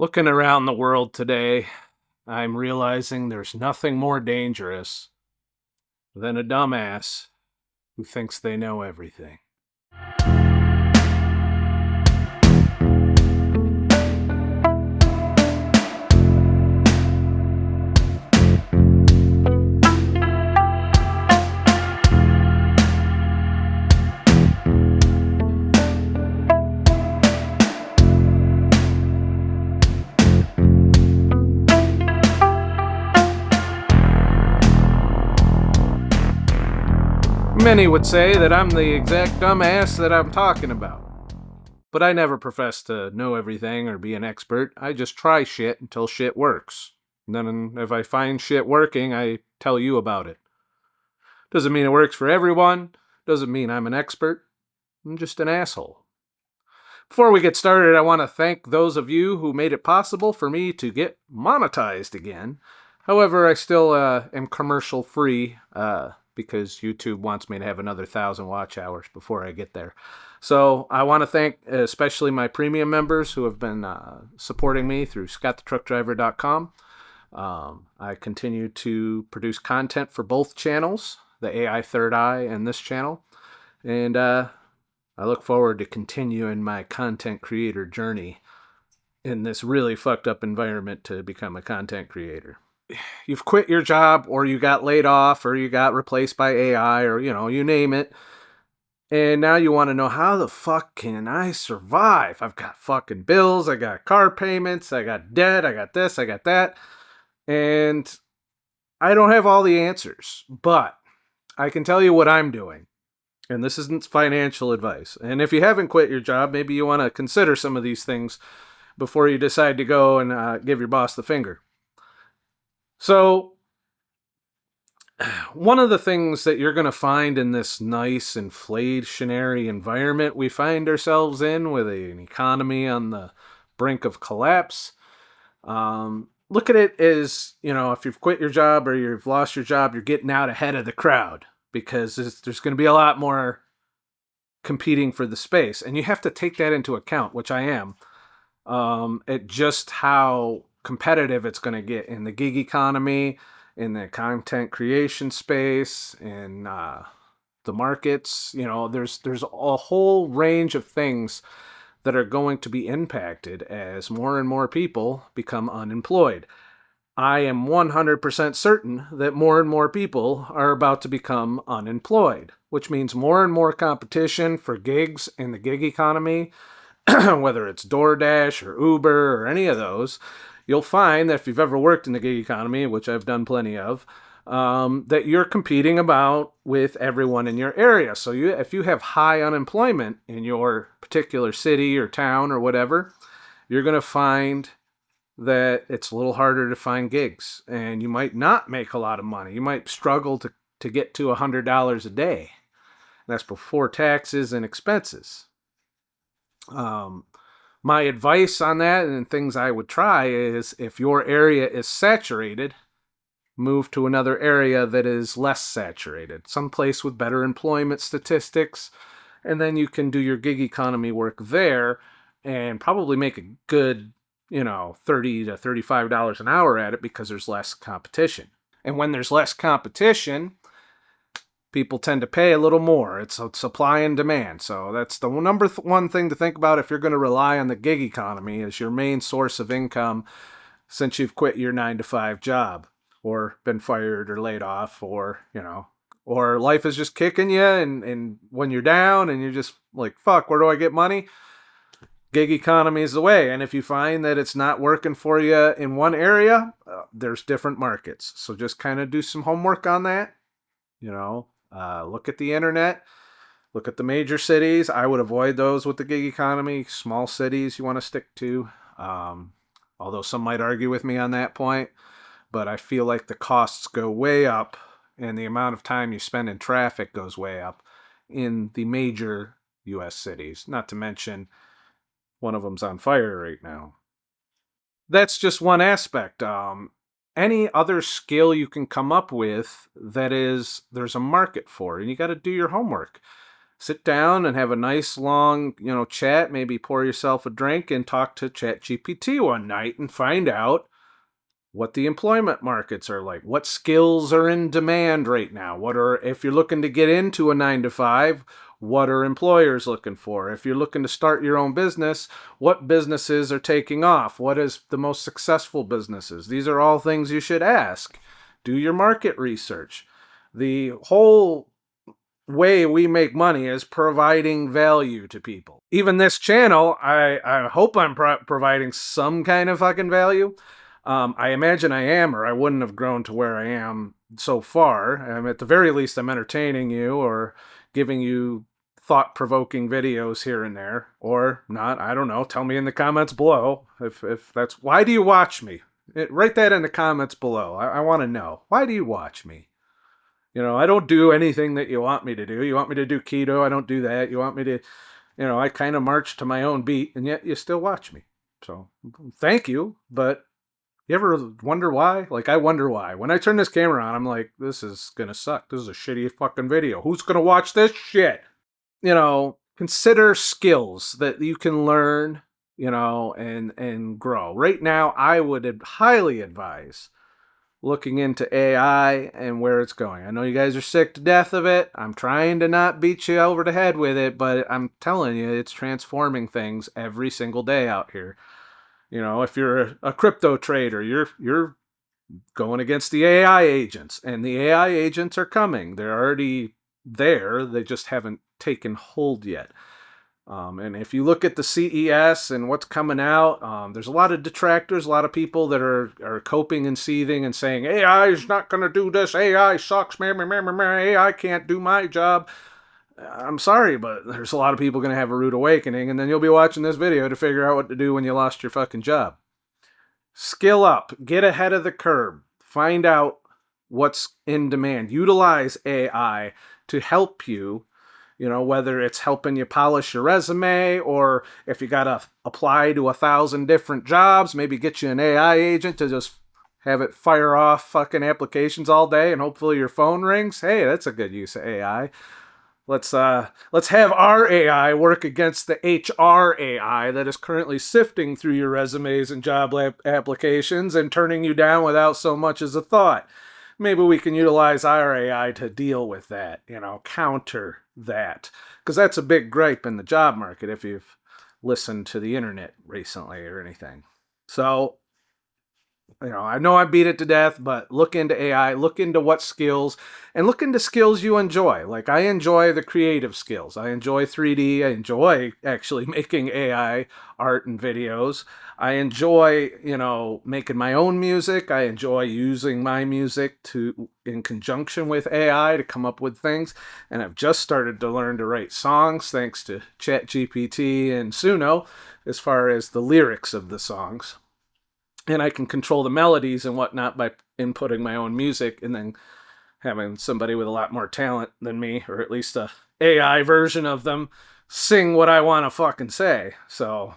Looking around the world today, I'm realizing there's nothing more dangerous than a dumbass who thinks they know everything. Many would say that I'm the exact dumbass that I'm talking about. But I never profess to know everything or be an expert. I just try shit until shit works. And then if I find shit working, I tell you about it. Doesn't mean it works for everyone. Doesn't mean I'm an expert. I'm just an asshole. Before we get started, I want to thank those of you who made it possible for me to get monetized again. However, I still am commercial free because YouTube wants me to have another 1,000 watch hours before I get there. So I want to thank especially my premium members who have been supporting me through ScottTheTruckDriver.com. I continue to produce content for both channels, the AI Third Eye and this channel. And I look forward to continuing my content creator journey in this really fucked up environment to become a content creator. You've quit your job, or you got laid off, or you got replaced by AI, or you name it. And now you want to know, how the fuck can I survive? I've got fucking bills, I got car payments, I got debt, I got this, I got that. And I don't have all the answers, but I can tell you what I'm doing. And this isn't financial advice. And if you haven't quit your job, maybe you want to consider some of these things before you decide to go and give your boss the finger. So, one of the things that you're going to find in this nice inflationary environment we find ourselves in, with an economy on the brink of collapse, look at it as, if you've quit your job or you've lost your job, you're getting out ahead of the crowd, because there's going to be a lot more competing for the space. And you have to take that into account, which I am, at just how competitive it's going to get in the gig economy, in the content creation space, in the markets. There's a whole range of things that are going to be impacted as more and more people become unemployed. I am 100% certain that more and more people are about to become unemployed, which means more and more competition for gigs in the gig economy, whether it's DoorDash or Uber or any of those. You'll find that if you've ever worked in the gig economy, which I've done plenty of, that you're competing with everyone in your area. So if you have high unemployment in your particular city or town or whatever, you're going to find that it's a little harder to find gigs, and you might not make a lot of money. You might struggle to get to $100 a day. That's before taxes and expenses. My advice on that, and things I would try, is if your area is saturated, move to another area that is less saturated, someplace with better employment statistics, and then you can do your gig economy work there and probably make a good, $30 to $35 an hour at it, because there's less competition. And when there's less competition, people tend to pay a little more. It's a supply and demand. So that's the number one thing to think about if you're going to rely on the gig economy as your main source of income since you've quit your 9-to-5 job, or been fired or laid off, or life is just kicking you, and when you're down and you're just like, fuck, where do I get money? Gig economy is the way. And if you find that it's not working for you in one area, there's different markets. So just kind of do some homework on that. Look at the internet, look at the major cities. I would avoid those with the gig economy. Small cities you want to stick to. Although some might argue with me on that point, but I feel like the costs go way up and the amount of time you spend in traffic goes way up in the major U.S. cities. Not to mention, one of them's on fire right now. That's just one aspect. Any other skill you can come up with that there's a market for, and you got to do your homework. Sit down and have a nice long, chat, maybe pour yourself a drink and talk to ChatGPT one night and find out what the employment markets are like, what skills are in demand right now, if you're looking to get into a 9 to 5, what are employers looking for? If you're looking to start your own business, what businesses are taking off? What is the most successful businesses? These are all things you should ask. Do your market research. The whole way we make money is providing value to people. Even this channel, I hope I'm providing some kind of fucking value. I imagine I am, or I wouldn't have grown to where I am so far. At the very least, I'm entertaining you or giving you thought-provoking videos here and there, or not. I don't know. Tell me in the comments below if that's why do you watch me. Write that in the comments below. I want to know, why do you watch me? I don't do anything that you want me to do. You want me to do keto? I don't do that. You want me to, I kind of march to my own beat, and yet you still watch me. So thank you, but you ever wonder why? Like, I wonder why. When I turn this camera on, I'm like, this is going to suck. This is a shitty fucking video. Who's going to watch this shit? Consider skills that you can learn, and grow. Right now, I would highly advise looking into AI and where it's going. I know you guys are sick to death of it. I'm trying to not beat you over the head with it, but I'm telling you, it's transforming things every single day out here. If you're a crypto trader, you're going against the AI agents, and the AI agents are coming. They're already there. They just haven't taken hold yet. And if you look at the CES and what's coming out, there's a lot of detractors, a lot of people that are coping and seething and saying, AI is not going to do this, AI sucks, AI can't do my job. I'm sorry, but there's a lot of people going to have a rude awakening, and then you'll be watching this video to figure out what to do when you lost your fucking job. Skill up. Get ahead of the curve. Find out what's in demand. Utilize AI to help you, whether it's helping you polish your resume, or if you got to apply to 1,000 different jobs, maybe get you an AI agent to just have it fire off fucking applications all day and hopefully your phone rings. Hey, that's a good use of AI. Let's have our AI work against the HR AI that is currently sifting through your resumes and job applications and turning you down without so much as a thought. Maybe we can utilize our AI to deal with that, counter that. Because that's a big gripe in the job market if you've listened to the internet recently or anything. So, I know I beat it to death, but look into AI, look into what skills, and look into skills you enjoy. Like, I enjoy the creative skills. I enjoy 3D. I enjoy actually making AI art and videos. I enjoy, making my own music. I enjoy using my music in conjunction with AI to come up with things. And I've just started to learn to write songs thanks to ChatGPT and Suno as far as the lyrics of the songs. And I can control the melodies and whatnot by inputting my own music, and then having somebody with a lot more talent than me, or at least a AI version of them, sing what I want to fucking say. So,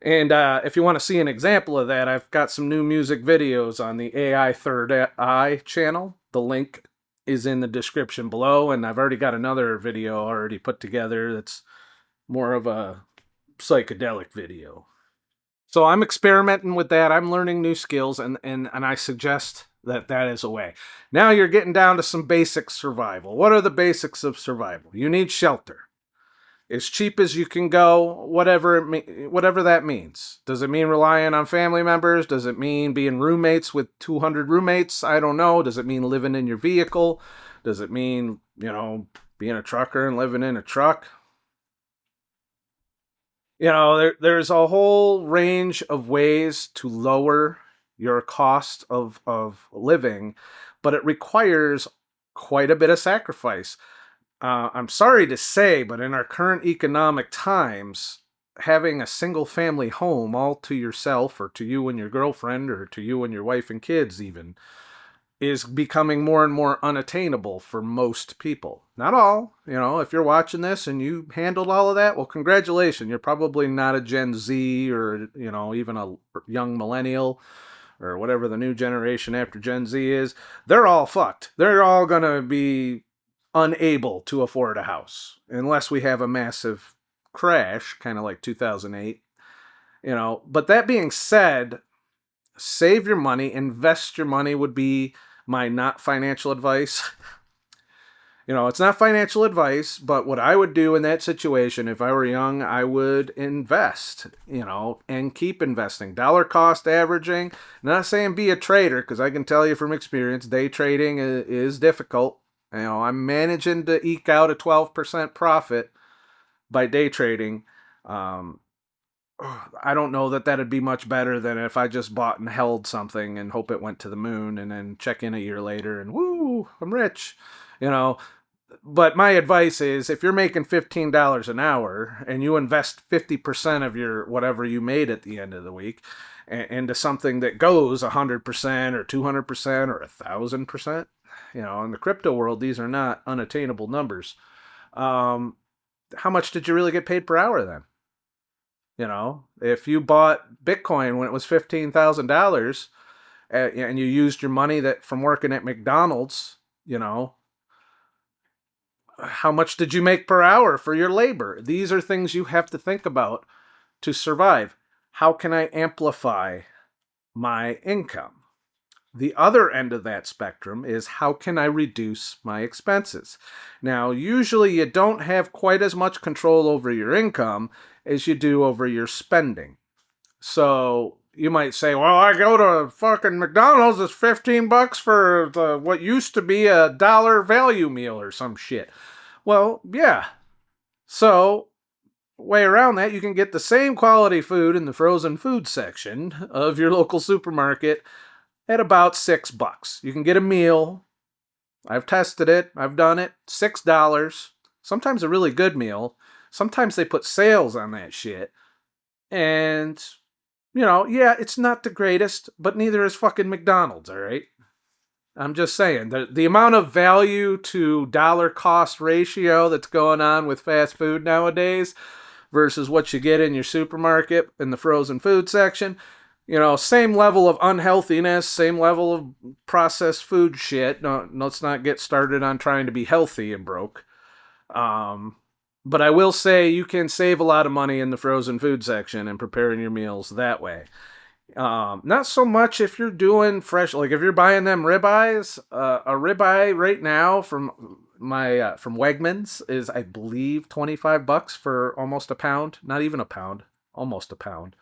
And if you want to see an example of that, I've got some new music videos on the AI Third Eye channel. The link is in the description below, and I've already got another video already put together that's more of a psychedelic video. So I'm experimenting with that. I'm learning new skills, and I suggest that is a way. Now you're getting down to some basic survival. What are the basics of survival? You need shelter. As cheap as you can go, whatever that means. Does it mean relying on family members? Does it mean being roommates with 200 roommates? I don't know. Does it mean living in your vehicle? Does it mean, being a trucker and living in a truck? There's a whole range of ways to lower your cost of living, but it requires quite a bit of sacrifice. I'm sorry to say, but in our current economic times, having a single family home all to yourself, or to you and your girlfriend, or to you and your wife and kids even, is becoming more and more unattainable for most people. Not all. If you're watching this and you handled all of that, well, congratulations. You're probably not a Gen Z or, even a young millennial or whatever the new generation after Gen Z is. They're all fucked. They're all going to be unable to afford a house unless we have a massive crash, kind of like 2008. But that being said, save your money, invest your money would be my not financial advice. It's not financial advice, but what I would do in that situation, if I were young, I would invest, and keep investing. Dollar cost averaging. I'm not saying be a trader, because I can tell you from experience, day trading is difficult. I'm managing to eke out a 12% profit by day trading. I don't know that that'd be much better than if I just bought and held something and hope it went to the moon and then check in a year later and woo, I'm rich. But my advice is, if you're making $15 an hour and you invest 50% of your whatever you made at the end of the week into something that goes 100% or 200% or 1,000%, in the crypto world, these are not unattainable numbers. How much did you really get paid per hour then? If you bought Bitcoin when it was $15,000 and you used your money that from working at McDonald's, how much did you make per hour for your labor? These are things you have to think about to survive. How can I amplify my income? The other end of that spectrum is, how can I reduce my expenses? Now, usually you don't have quite as much control over your income as you do over your spending. So you might say, well, I go to fucking McDonald's, it's $15 for what used to be a $1 value meal or some shit. Well, yeah. So, way around that, you can get the same quality food in the frozen food section of your local supermarket at about $6. You can get a meal. I've tested it. I've done it. $6. Sometimes a really good meal. Sometimes they put sales on that shit. And, yeah, it's not the greatest, but neither is fucking McDonald's, all right? I'm just saying, the amount of value to dollar cost ratio that's going on with fast food nowadays versus what you get in your supermarket in the frozen food section, same level of unhealthiness, same level of processed food shit. No, let's not get started on trying to be healthy and broke. But I will say you can save a lot of money in the frozen food section and preparing your meals that way. Not so much if you're doing fresh, like if you're buying them ribeyes. A ribeye right now from Wegmans is, I believe, $25 for almost a pound. Not even a pound, almost a pound.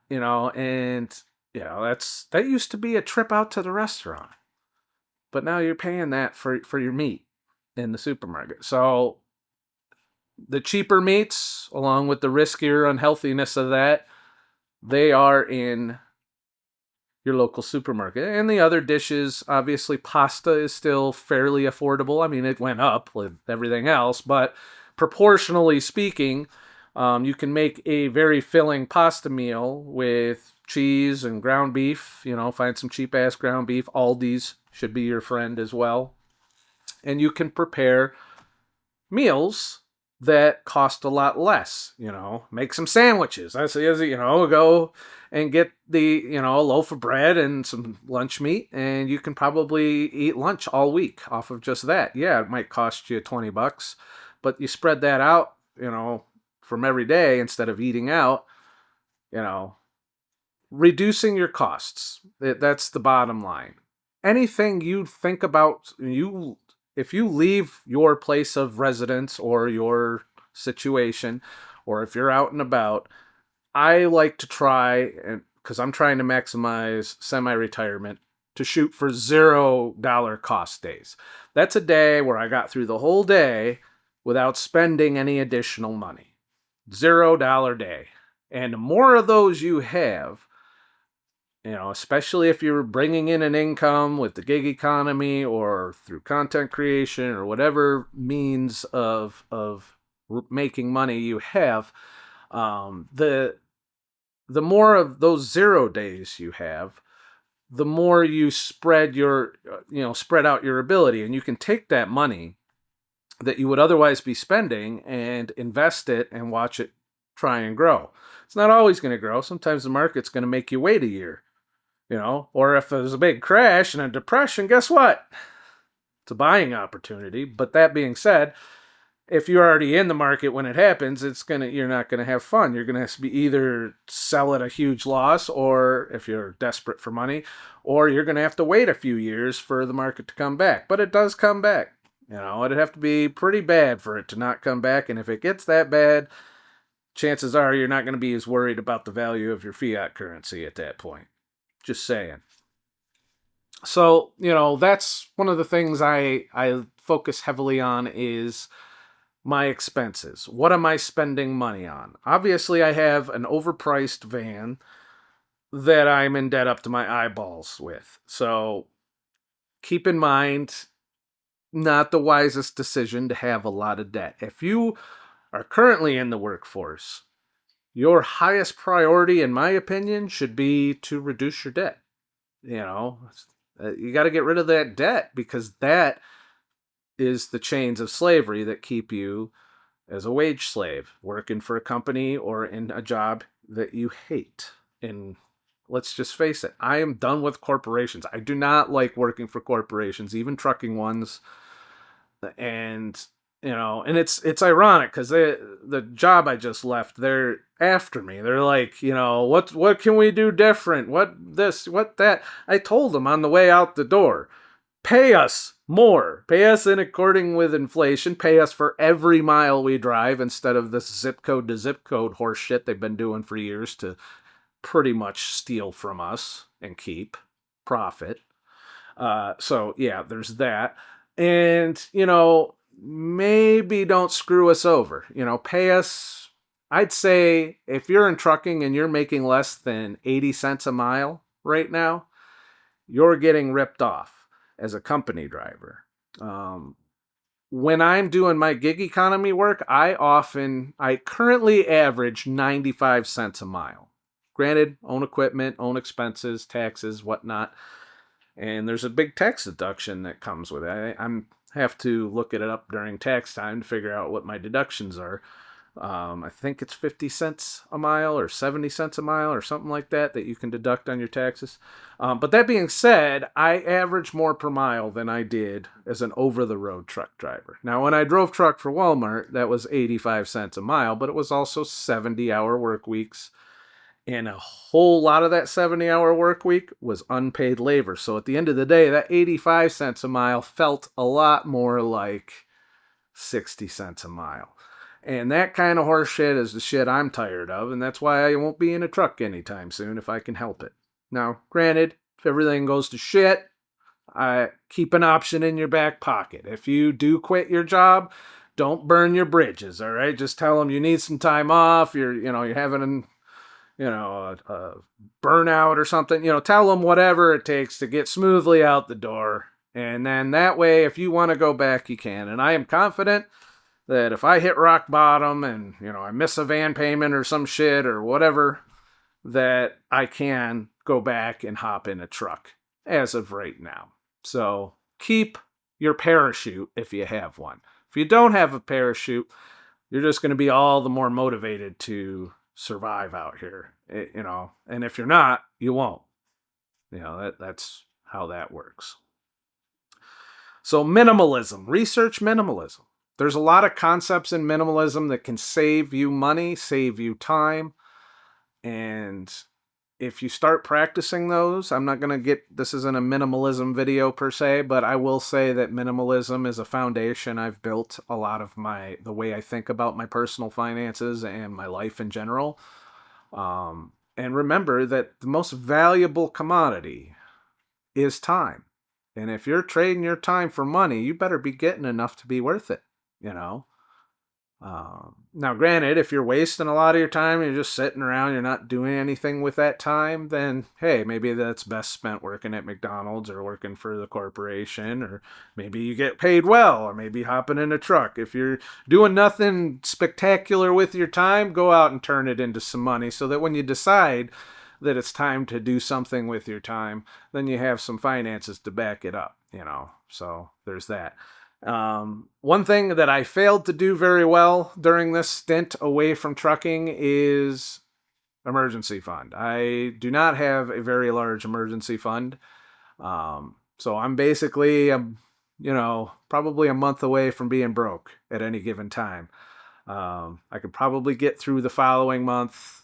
And that used to be a trip out to the restaurant, but now you're paying that for your meat in the supermarket. So the cheaper meats, along with the riskier unhealthiness of that, they are in your local supermarket. And the other dishes, obviously pasta is still fairly affordable. I mean, it went up with everything else, but proportionally speaking, you can make a very filling pasta meal with cheese and ground beef. Find some cheap ass ground beef. Aldi's should be your friend as well. And you can prepare meals that cost a lot less. Make some sandwiches. I say, go and get the, a loaf of bread and some lunch meat, and you can probably eat lunch all week off of just that. Yeah, it might cost you $20, but you spread that out, from every day instead of eating out, reducing your costs. That's the bottom line. Anything you think about, if you leave your place of residence or your situation, or if you're out and about, I like to try, because I'm trying to maximize semi-retirement, to shoot for $0 cost days. That's a day where I got through the whole day without spending any additional money. $0 day. And the more of those you have, especially if you're bringing in an income with the gig economy or through content creation or whatever means of making money you have, the more of those 0 days you have, the more you spread out your ability, and you can take that money that you would otherwise be spending and invest it and watch it try and grow. It's not always going to grow. Sometimes the market's going to make you wait a year, or if there's a big crash and a depression, guess what? It's a buying opportunity. But that being said, if you're already in the market when it happens, you're not gonna have fun. You're gonna have to be either sell at a huge loss, or if you're desperate for money, or you're gonna have to wait a few years for the market to come back. But it does come back. It'd have to be pretty bad for it to not come back. And if it gets that bad, chances are you're not going to be as worried about the value of your fiat currency at that point. Just saying. So, that's one of the things I focus heavily on is my expenses. What am I spending money on? Obviously, I have an overpriced van that I'm in debt up to my eyeballs with. So keep in mind, not the wisest decision to have a lot of debt. If you are currently in the workforce, your highest priority, in my opinion, should be to reduce your debt. You got to get rid of that debt, because that is the chains of slavery that keep you as a wage slave, working for a company or in a job that you hate. And let's just face it, I am done with corporations. I do not like working for corporations, even trucking ones. And and it's ironic, because the job I just left, they're after me. They're like, what can we do different? What this, what that? I told them on the way out the door, pay us more. Pay us in according with inflation. Pay us for every mile we drive, instead of this zip code to zip code horse shit they've been doing for years to pretty much steal from us and keep profit. So yeah, there's that. And, maybe don't screw us over. Pay us. I'd say if you're in trucking and you're making less than 80 cents a mile right now, you're getting ripped off as a company driver. When I'm doing my gig economy work, I currently average 95 cents a mile. Granted, own equipment, own expenses, taxes, whatnot. And there's a big tax deduction that comes with it. I have to look it up during tax time to figure out what my deductions are. I think it's 50 cents a mile or 70 cents a mile or something like that you can deduct on your taxes. But that being said, I average more per mile than I did as an over-the-road truck driver. Now, when I drove truck for Walmart, that was 85 cents a mile, but it was also 70-hour work weeks. And a whole lot of that 70-hour work week was unpaid labor. So at the end of the day, that 85 cents a mile felt a lot more like 60 cents a mile. And that kind of horse shit is the shit I'm tired of. And that's why I won't be in a truck anytime soon if I can help it. Now, granted, if everything goes to shit, keep an option in your back pocket. If you do quit your job, don't burn your bridges, all right? Just tell them you need some time off. You're having a burnout or something. Tell them whatever it takes to get smoothly out the door. And then that way, if you want to go back, you can. And I am confident that if I hit rock bottom and, I miss a van payment or some shit or whatever, that I can go back and hop in a truck as of right now. So keep your parachute if you have one. If you don't have a parachute, you're just going to be all the more motivated to survive out here, and if you're not, you won't. That's how that works. So minimalism, research minimalism. There's a lot of concepts in minimalism that can save you money, save you time. And if you start practicing those, this isn't a minimalism video per se, but I will say that minimalism is a foundation I've built a lot of the way I think about my personal finances and my life in general. And remember that the most valuable commodity is time. And if you're trading your time for money, you better be getting enough to be worth it, Now, granted, if you're wasting a lot of your time and you're just sitting around, you're not doing anything with that time, then, hey, maybe that's best spent working at McDonald's or working for the corporation, or maybe you get paid well, or maybe hopping in a truck. If you're doing nothing spectacular with your time, go out and turn it into some money so that when you decide that it's time to do something with your time, then you have some finances to back it up, So there's that. One thing that I failed to do very well during this stint away from trucking is emergency fund. I do not have a very large emergency fund. So I'm basically, probably a month away from being broke at any given time. I could probably get through the following month,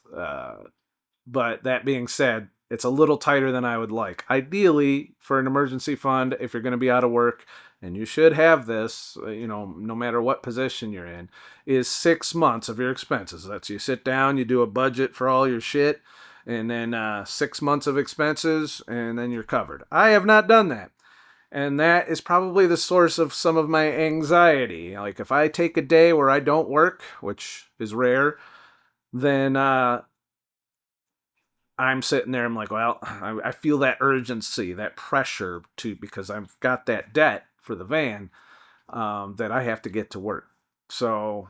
but that being said, it's a little tighter than I would like. Ideally, for an emergency fund, if you're going to be out of work, and you should have this, no matter what position you're in, is 6 months of your expenses. That's you sit down, you do a budget for all your shit, and then 6 months of expenses, and then you're covered. I have not done that. And that is probably the source of some of my anxiety. Like if I take a day where I don't work, which is rare, then I'm sitting there, I'm like, well, I feel that urgency, that pressure because I've got that debt for the van, that I have to get to work. So,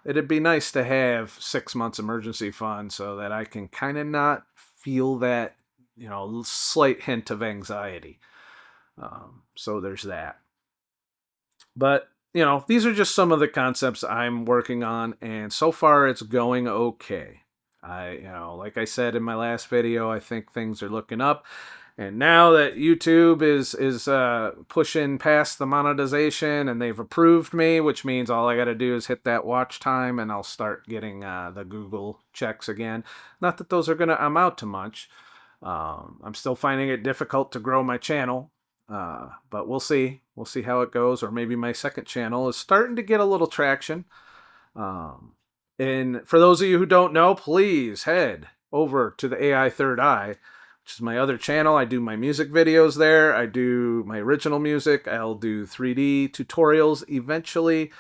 it'd be nice to have 6 months emergency fund so that I can kind of not feel that, slight hint of anxiety. So there's that. But, these are just some of the concepts I'm working on, and so far it's going okay. Like I said in my last video, I think things are looking up. And now that YouTube is pushing past the monetization and they've approved me, which means all I got to do is hit that watch time and I'll start getting the Google checks again. Not that those are going to amount to much. I'm still finding it difficult to grow my channel, but we'll see. We'll see how it goes. Or maybe my second channel is starting to get a little traction. And for those of you who don't know, please head over to the AI Third Eye, which is my other channel. I do my music videos there. I do my original music. I'll do 3D tutorials eventually.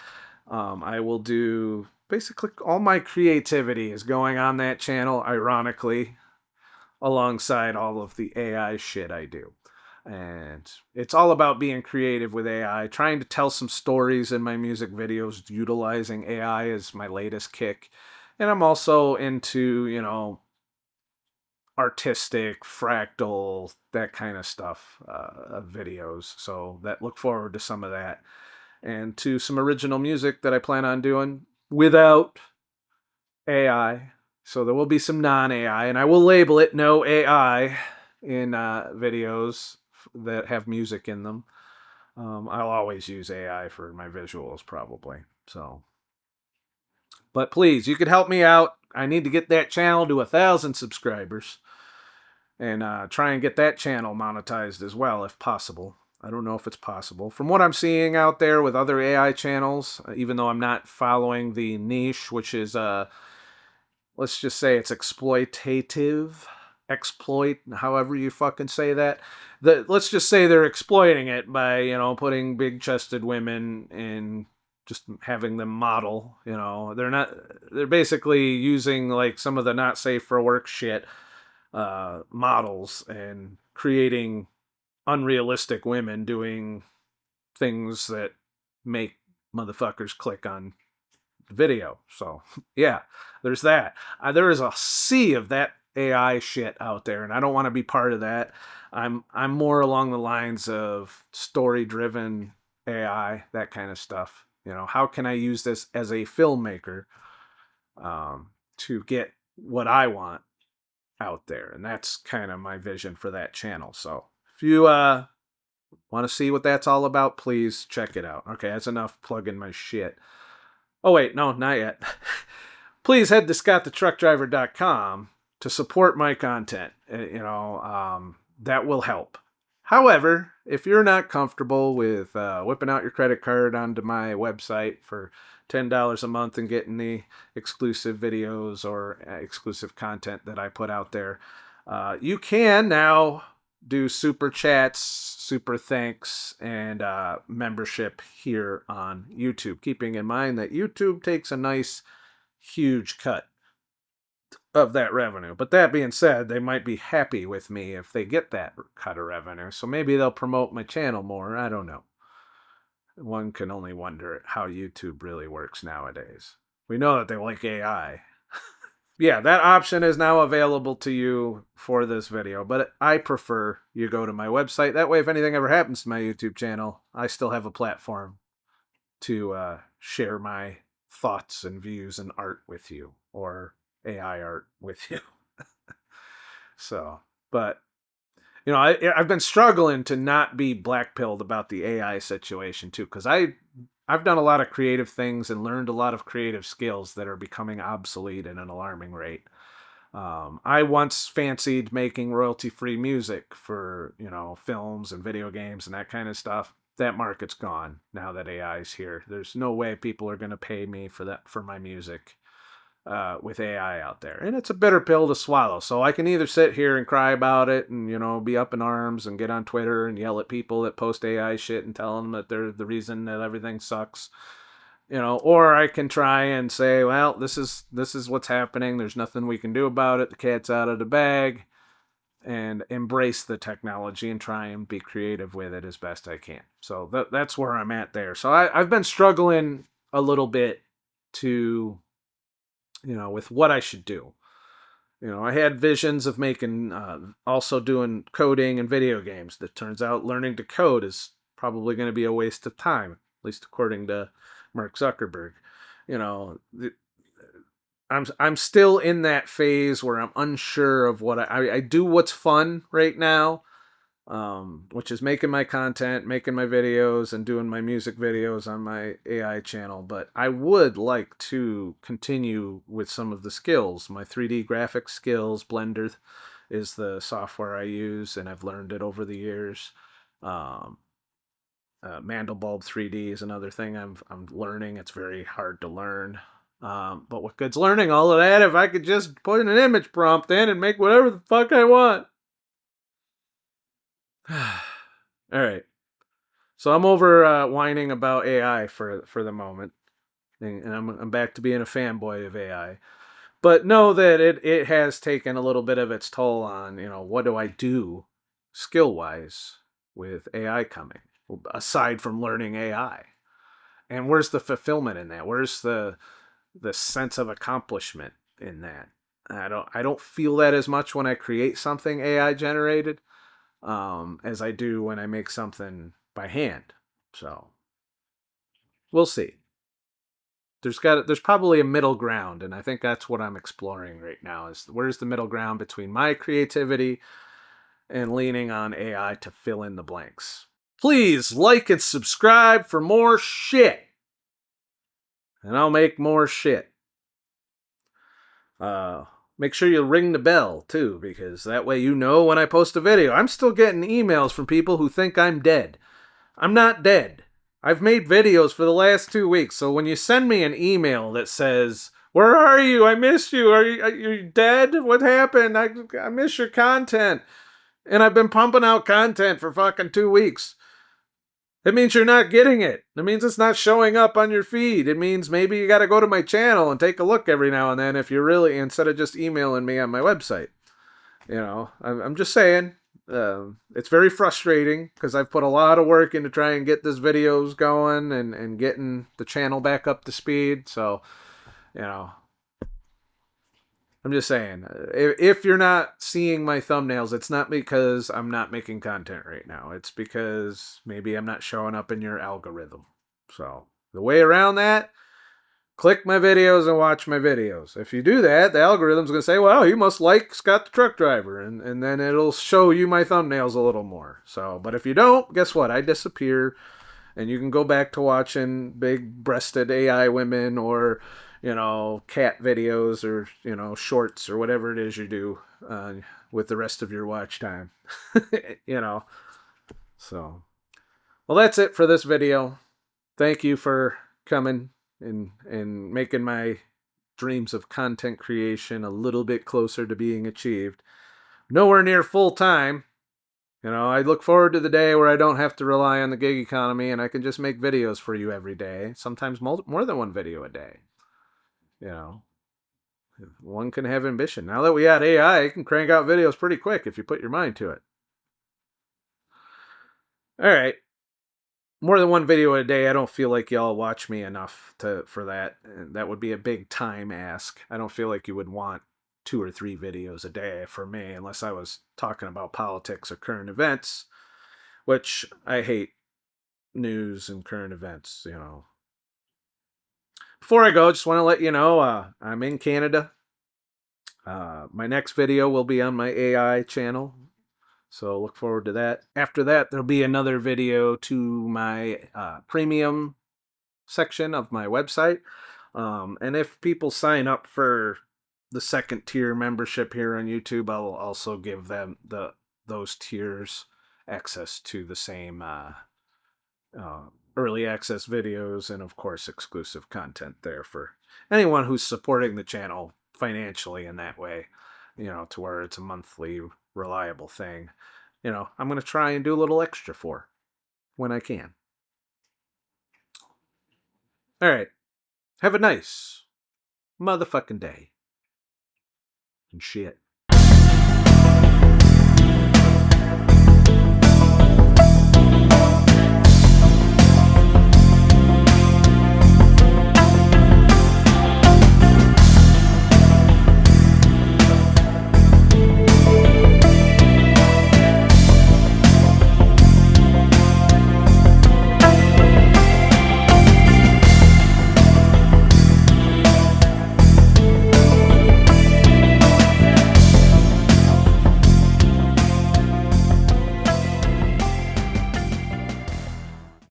I will do basically all my creativity is going on that channel, ironically, alongside all of the AI shit I do. And it's all about being creative with AI, trying to tell some stories in my music videos, utilizing AI as my latest kick. And I'm also into, artistic, fractal, that kind of stuff, videos. So look forward to some of that. And to some original music that I plan on doing without AI. So there will be some non-AI, and I will label it no AI in videos that have music in them. I'll always use AI for my visuals, probably. So, but please, you could help me out. I need to get that channel to 1,000 subscribers, and try and get that channel monetized as well, if possible. I don't know if it's possible. From what I'm seeing out there with other AI channels, even though I'm not following the niche, which is let's just say it's exploitative, however you fucking say that. Let's just say they're exploiting it by, putting big-chested women and just having them model, they're basically using like some of the not safe for work shit, models, and creating unrealistic women doing things that make motherfuckers click on video. So yeah, there's that. There is a sea of that AI shit out there, and I don't want to be part of that. I'm more along the lines of story driven AI, that kind of stuff. How can I use this as a filmmaker, to get what I want out there? And that's kind of my vision for that channel. So if you want to see what that's all about, please check it out. Okay, that's enough plugging my shit. Oh, wait, no, not yet. Please head to ScottTheTruckDriver.com to support my content. That will help. However, if you're not comfortable with whipping out your credit card onto my website for $10 a month and getting the exclusive videos or exclusive content that I put out there, you can now do super chats, super thanks, and membership here on YouTube, keeping in mind that YouTube takes a nice huge cut of that revenue. But that being said, they might be happy with me if they get that cut of revenue, so maybe they'll promote my channel more. I don't know. One can only wonder how YouTube really works nowadays. We know that they like AI. Yeah, that option is now available to you for this video, but I prefer you go to my website. That way, if anything ever happens to my YouTube channel, I still have a platform to share my thoughts and views and art with you, or AI art with you. So, but I've been struggling to not be black-pilled about the AI situation too, because I've done a lot of creative things and learned a lot of creative skills that are becoming obsolete at an alarming rate. I once fancied making royalty-free music for, films and video games and that kind of stuff. That market's gone now that AI is here. There's no way people are going to pay me for my music with AI out there. And it's a bitter pill to swallow. So I can either sit here and cry about it and, be up in arms and get on Twitter and yell at people that post AI shit and tell them that they're the reason that everything sucks. Or I can try and say, well, this is what's happening. There's nothing we can do about it. The cat's out of the bag, and embrace the technology and try and be creative with it as best I can. So that's where I'm at there. So I've been struggling a little bit to, with what I should do. I had visions of making, also doing coding and video games. That turns out learning to code is probably going to be a waste of time, at least according to Mark Zuckerberg. You know, I'm still in that phase where I'm unsure of what I do. What's fun right now, which is making my content, making my videos, and doing my music videos on my AI channel. But I would like to continue with some of the skills, my 3D graphics skills. Blender is the software I use, and I've learned it over the years. Um, Mandelbulb 3D is another thing I'm learning. It's very hard to learn. But what good's learning all of that if I could just put an image prompt in and make whatever the fuck I want? All right. So I'm over whining about AI for the moment, and I'm back to being a fanboy of AI. But know that it has taken a little bit of its toll on, what do I do skill wise with AI coming, aside from learning AI, and where's the fulfillment in that? Where's the sense of accomplishment in that? I don't feel that as much when I create something AI generated, as I do when I make something by hand. So we'll see. There's probably a middle ground, and I think that's what I'm exploring right now. Is where's the middle ground between my creativity and leaning on AI to fill in the blanks. Please like and subscribe for more shit, and I'll make more shit. Make sure you ring the bell too, because that way you know when I post a video. I'm still getting emails from people who think I'm dead. I'm not dead. I've made videos for the last 2 weeks, so when you send me an email that says, "Where are you? I miss you. Are you dead? What happened? I miss your content." And I've been pumping out content for fucking 2 weeks. It means you're not getting it. It means it's not showing up on your feed. It means maybe you got to go to my channel and take a look every now and then if you're really, instead of just emailing me on my website. I'm just saying, it's very frustrating because I've put a lot of work into trying to get this videos going and getting the channel back up to speed. So, you know, I'm just saying, if you're not seeing my thumbnails, it's not because I'm not making content right now. It's because maybe I'm not showing up in your algorithm. So the way around that, click my videos and watch my videos. If you do that, the algorithm's going to say, well, you must like Scott the Truck Driver. And then it'll show you my thumbnails a little more. So, but if you don't, guess what? I disappear. And you can go back to watching big breasted AI women or, cat videos or, shorts or whatever it is you do with the rest of your watch time. you know. So, well, that's it for this video. Thank you for coming and making my dreams of content creation a little bit closer to being achieved. Nowhere near full time. I look forward to the day where I don't have to rely on the gig economy and I can just make videos for you every day, sometimes more than one video a day. One can have ambition. Now that we got AI, you can crank out videos pretty quick if you put your mind to it. All right. More than one video a day, I don't feel like y'all watch me enough for that. That would be a big time ask. I don't feel like you would want 2 or 3 videos a day for me unless I was talking about politics or current events, which I hate news and current events. Before I go, I just want to let you know I'm in Canada. My next video will be on my AI channel. So look forward to that. After that, there'll be another video to my premium section of my website. And if people sign up for the second tier membership here on YouTube, I'll also give them those tiers access to the same early access videos and of course exclusive content there for anyone who's supporting the channel financially in that way, to where it's a monthly reliable thing. I'm going to try and do a little extra for when I can. All right. Have a nice motherfucking day. And shit.